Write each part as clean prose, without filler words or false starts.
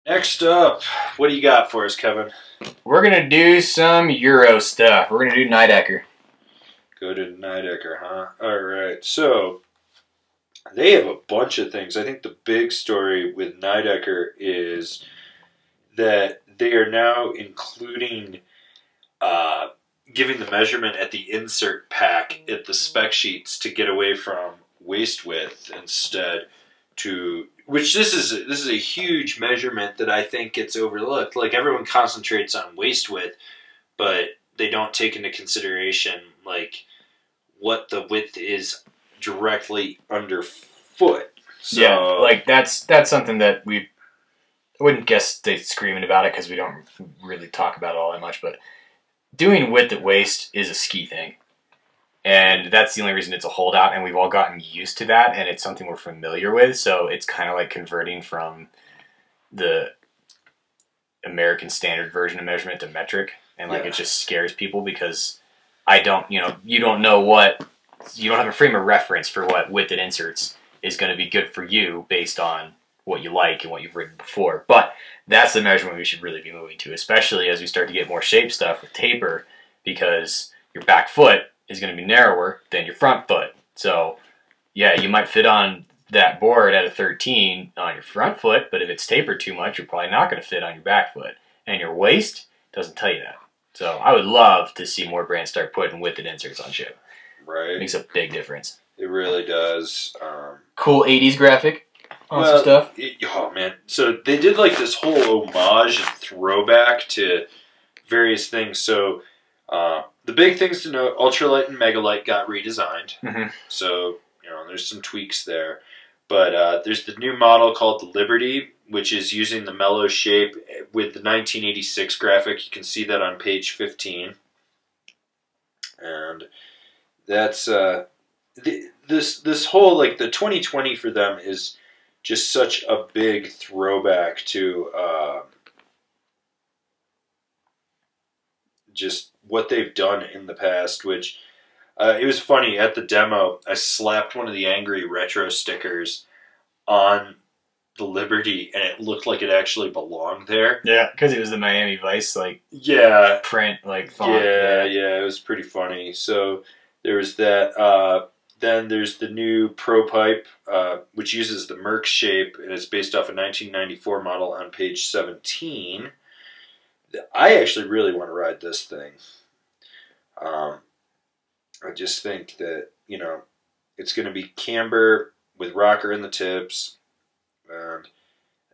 Next up, what do you got for us, Kevin? We're going to do some Euro stuff. We're going to do Nidecker. Go to Nidecker, huh? All right. So, they have a bunch of things. I think the big story with Nidecker is that they are now including giving the measurement at the insert pack at the spec sheets to get away from waist width instead to which this is a huge measurement that I think gets overlooked. Like everyone concentrates on waist width, but they don't take into consideration like what the width is directly underfoot. So, yeah, like that's something that I wouldn't guess they screaming about it because we don't really talk about it all that much, but doing width at waist is a ski thing. And that's the only reason it's a holdout, and we've all gotten used to that, and it's something we're familiar with, so it's kind of like converting from the American standard version of measurement to metric, and like it just scares people because you don't have a frame of reference for what width at inserts is going to be good for you based on what you like and what you've ridden before. But that's the measurement we should really be moving to, especially as we start to get more shape stuff with taper, because your back foot is going to be narrower than your front foot. So, yeah, you might fit on that board at a 13 on your front foot, but if it's tapered too much, you're probably not going to fit on your back foot. And your waist doesn't tell you that. So I would love to see more brands start putting width and inserts on ship. Right. It makes a big difference. It really does. Cool 80s graphic on some stuff. Oh, man. So they did like this whole homage and throwback to various things. So the big things to note, Ultralight and Megalight got redesigned. Mm-hmm. So, there's some tweaks there. But there's the new model called the Liberty, which is using the mellow shape with the 1986 graphic. You can see that on page 15. And that's this whole, like, the 2020 for them is just such a big throwback to just what they've done in the past, which it was funny. At the demo, I slapped one of the Angry Retro stickers on the Liberty, and it looked like it actually belonged there. Yeah, because it was the Miami Vice, print, font. Yeah, it was pretty funny. So there was that. Then there's the new Pro Pipe, which uses the Merc shape, and it's based off a 1994 model on page 17. I actually really want to ride this thing. I just think that, it's going to be camber with rocker in the tips, and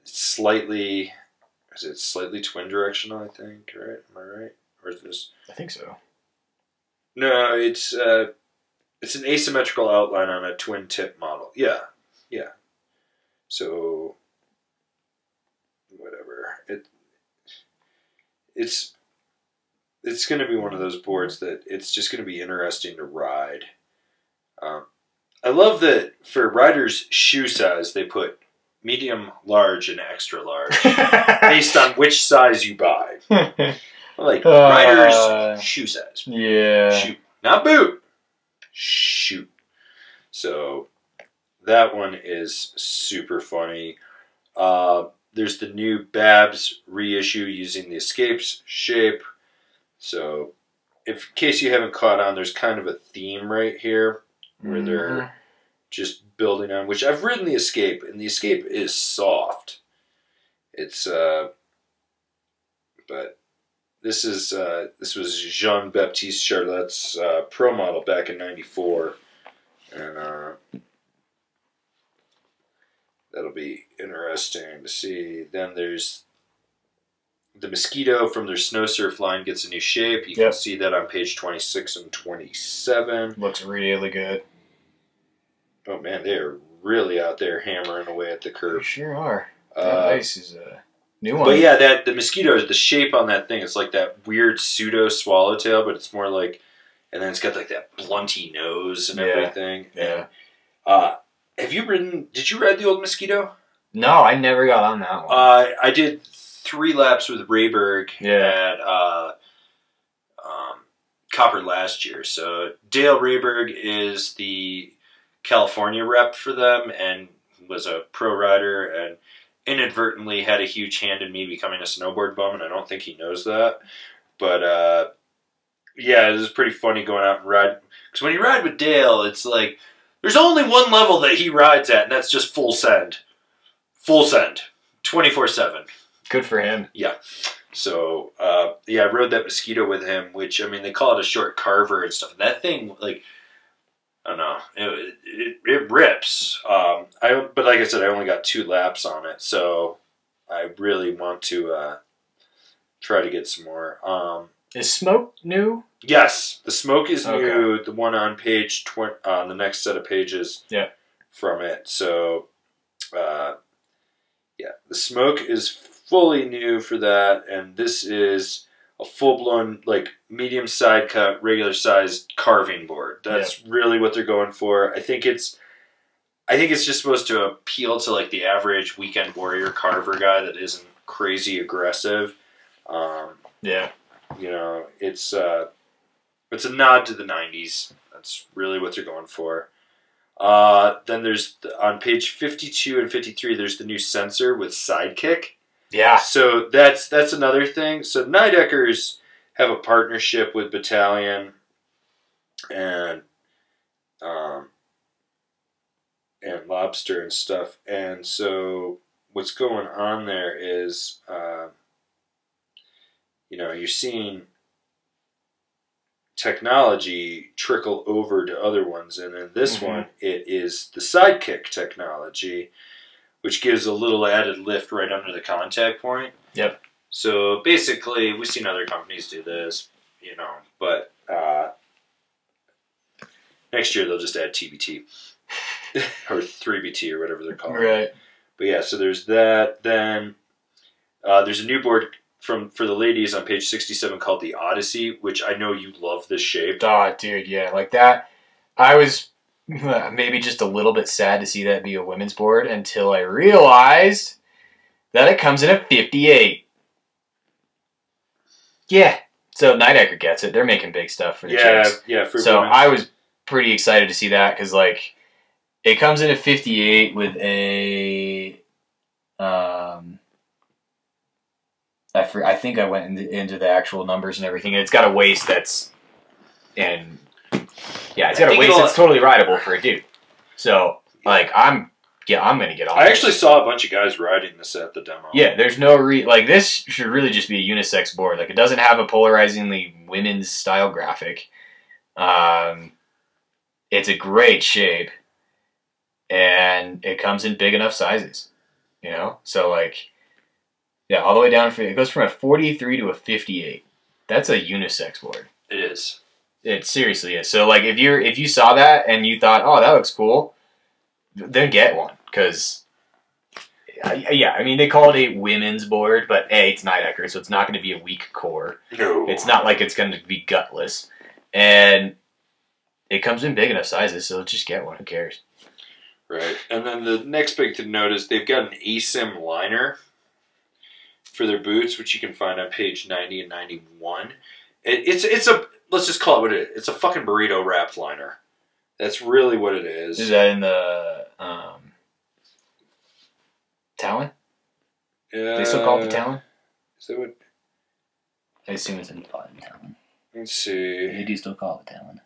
it's slightly twin directional, I think, right? Am I right? Or is this? I think so. No, it's an asymmetrical outline on a twin tip model. Yeah. So, whatever. It's going to be one of those boards that it's just going to be interesting to ride. I love that for riders' shoe size, they put medium, large, and extra large based on which size you buy. Like riders' shoe size. Yeah. Shoot. Not boot. Shoot. So that one is super funny. There's the new Babs reissue using the Escapes shape. So, in case you haven't caught on, there's kind of a theme right here where they're just building on, which I've ridden the Escape, and the Escape is soft. It's, but this was Jean-Baptiste Charlette's pro model back in '94, and that'll be interesting to see. Then there's the Mosquito from their Snow Surf line gets a new shape. You can see that on page 26 and 27. Looks really good. Oh, man, they are really out there hammering away at the curve. They sure are. That ice is a new one. But yeah, the Mosquito, the shape on that thing, it's like that weird pseudo swallowtail, but it's more like, and then it's got like that blunty nose and everything. Yeah. Did you ride the old Mosquito? No, I never got on that one. I did 3 laps with Rehberg at Copper last year. So Dale Rehberg is the California rep for them and was a pro rider, and inadvertently had a huge hand in me becoming a snowboard bum, and I don't think he knows that. But yeah, it was pretty funny going out and ride. Because when you ride with Dale, it's like there's only one level that he rides at, and that's just full send. Full send. 24/7. Good for him. Yeah. So, yeah, I rode that Mosquito with him, which, I mean, they call it a short carver and stuff. And that thing, like, I don't know, it rips. But like I said, I only got 2 laps on it, so I really want to try to get some more. Is Smoke new? Yes, the Smoke is new. The one on page on the next set of pages from it. So, yeah, the Smoke is fully new for that, and this is a full-blown, like, medium side cut, regular sized carving board. That's really what they're going for. I think it's just supposed to appeal to, like, the average weekend warrior carver guy that isn't crazy aggressive. Yeah. You know, it's a nod to the 90s. That's really what they're going for. Then there's, on page 52 and 53, there's the new sensor with Sidekick. Yeah. So that's another thing. So Nideckers have a partnership with Battalion and Lobster and stuff. And so what's going on there is, you know, you're seeing technology trickle over to other ones. And in this one, it is the Sidekick technology, which gives a little added lift right under the contact point. Yep. So basically, we've seen other companies do this, you know, but next year they'll just add TBT or 3BT or whatever they're calling it. But yeah, so there's that. Then there's a new board for the ladies on page 67 called the Odyssey, which I know you love this shape. Oh, dude, yeah, like that. I was maybe just a little bit sad to see that be a women's board until I realized that it comes in a 58. Yeah. So Nidecker gets it. They're making big stuff for the chicks. Yeah. So women. I was pretty excited to see that because, like, it comes in a 58 with a I think I went into the actual numbers and everything. And it's got a waist that's in. Yeah, it's got a waist that's totally rideable for a dude. So, like, I'm gonna get on. I actually saw a bunch of guys riding this at the demo. Yeah, there's no like, this should really just be a unisex board. Like, it doesn't have a polarizingly women's style graphic. It's a great shape, and it comes in big enough sizes. You know, so, like, yeah, all the way down. It goes from a 43 to a 58. That's a unisex board. It is. It seriously is. So, like, if you saw that and you thought, oh, that looks cool, then get one. Because, yeah, I mean, they call it a women's board, but A, it's Nidecker, so it's not going to be a weak core. No. It's not like it's going to be gutless. And it comes in big enough sizes, so just get one. Who cares? Right. And then the next big thing to note is they've got an ASIM liner for their boots, which you can find on page 90 and 91. It's a... Let's just call it what it is. It's a fucking burrito wrapped liner. That's really what it is. Is that in the Talon? They still call it the Talon? Is that what? I assume it's in the Talon. Let's see. They do still call it the Talon.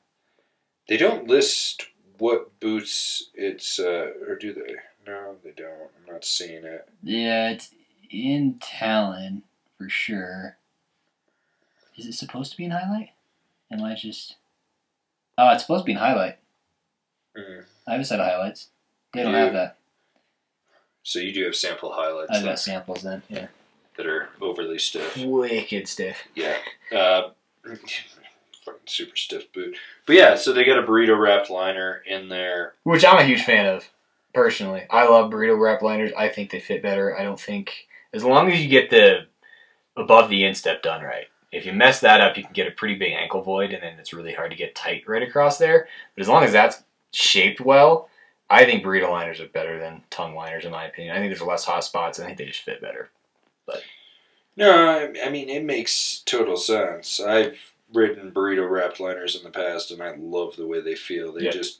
They don't list what boots it's, or do they? No, they don't. I'm not seeing it. Yeah, it's in Talon for sure. Is it supposed to be in highlight? Am I just... Oh, it's supposed to be in highlight. I have a set of highlights. They don't have that. So you do have sample highlights. I've got samples then, yeah. That are overly stiff. Wicked stiff. Yeah. Fucking super stiff boot. But yeah, so they got a burrito wrapped liner in there. Which I'm a huge fan of, personally. I love burrito wrapped liners. I think they fit better. I don't think... As long as you get the above the instep done right. If you mess that up, you can get a pretty big ankle void, and then it's really hard to get tight right across there. But as long as that's shaped well, I think burrito liners are better than tongue liners, in my opinion. I think there's less hot spots. I think they just fit better. But no, I mean, it makes total sense. I've ridden burrito wrapped liners in the past, and I love the way they feel. They just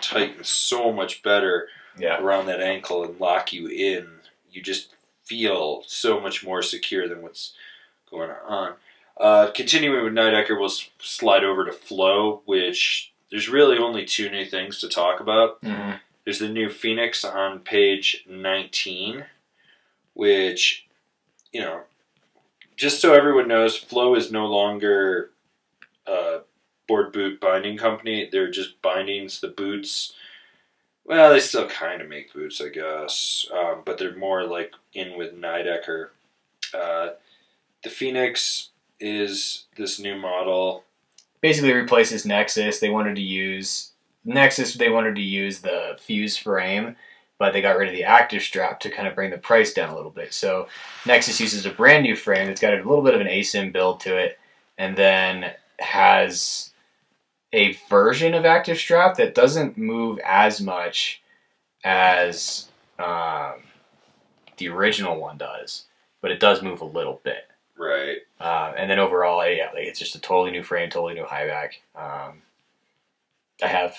tighten so much better around that ankle and lock you in, you just feel so much more secure than what's going on. Continuing with Nidecker, we'll slide over to Flow, which there's really only 2 new things to talk about. Mm-hmm. There's the new Phoenix on page 19, which, you know, just so everyone knows, Flow is no longer a board boot binding company. They're just bindings. The boots, well, they still kind of make boots, I guess, but they're more like in with Nidecker. The Phoenix is this new model. Basically replaces Nexus. They wanted to use the fuse frame, but they got rid of the active strap to kind of bring the price down a little bit. So Nexus uses a brand new frame. It's got a little bit of an ASIM build to it, and then has a version of active strap that doesn't move as much as the original one does, but it does move a little bit. Right. And then overall, yeah, like it's just a totally new frame, totally new high back. I have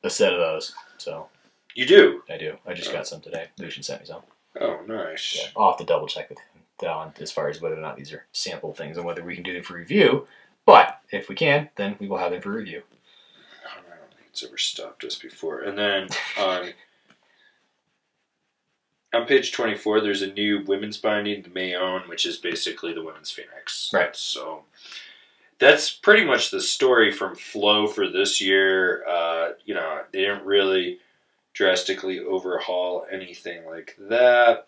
a set of those, so. You do? I do. I just got some today. Lucian sent me some. Oh, nice. Yeah, I'll have to double check with him on as far as whether or not these are sample things and whether we can do them for review. But if we can, then we will have them for review. I don't think it's ever stopped us before. And then on page 24, there's a new women's binding, the Mayonne, which is basically the women's Phoenix. Right. So that's pretty much the story from Flow for this year. You know, they didn't really drastically overhaul anything like that.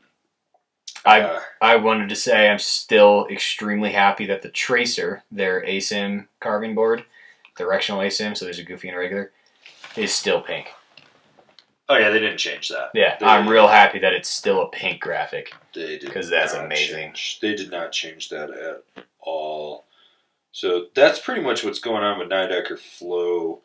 I wanted to say I'm still extremely happy that the Tracer, their ASIM carving board, directional ASIM, so there's a goofy and a regular, is still pink. Oh yeah, they didn't change that. Yeah, I'm real happy that it's still a pink graphic. They did, because that's amazing. They did not change that at all. So that's pretty much what's going on with Nidecker Flow.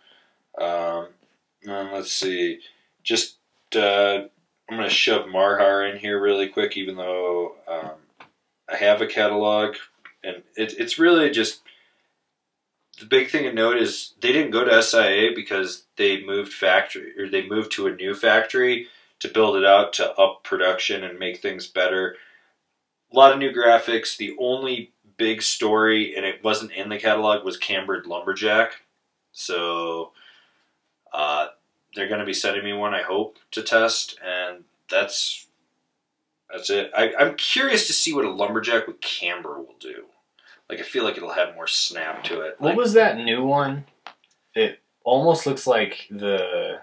Let's see. Just I'm going to shove Marhar in here really quick, even though I have a catalog, and it's really just. The big thing to note is they didn't go to SIA because they moved to a new factory to build it out to up production and make things better. A lot of new graphics. The only big story, and it wasn't in the catalog, was Cambered Lumberjack. So they're going to be sending me one, I hope, to test, and that's it. I'm curious to see what a lumberjack with camber will do. Like, I feel like it'll have more snap to it. What was that new one? It almost looks like the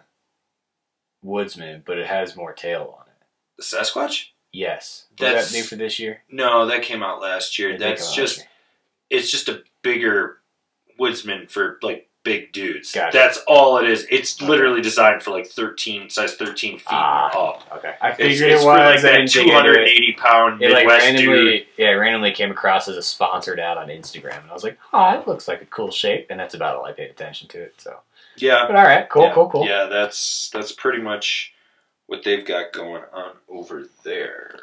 Woodsman, but it has more tail on it. The Sasquatch? Yes. Was that new for this year? No, that came out last year. It's just a bigger Woodsman for, like, big dudes. Gotcha. That's all it is. It's literally designed for, like, size 13 feet up. Okay. I figured it's it was. for, like, that 280-pound Midwest dude. Yeah, it randomly came across as a sponsored ad on Instagram, and I was like, oh, it looks like a cool shape, and that's about all I paid attention to it. So. Yeah. But all right, cool. Yeah, that's pretty much what they've got going on over there.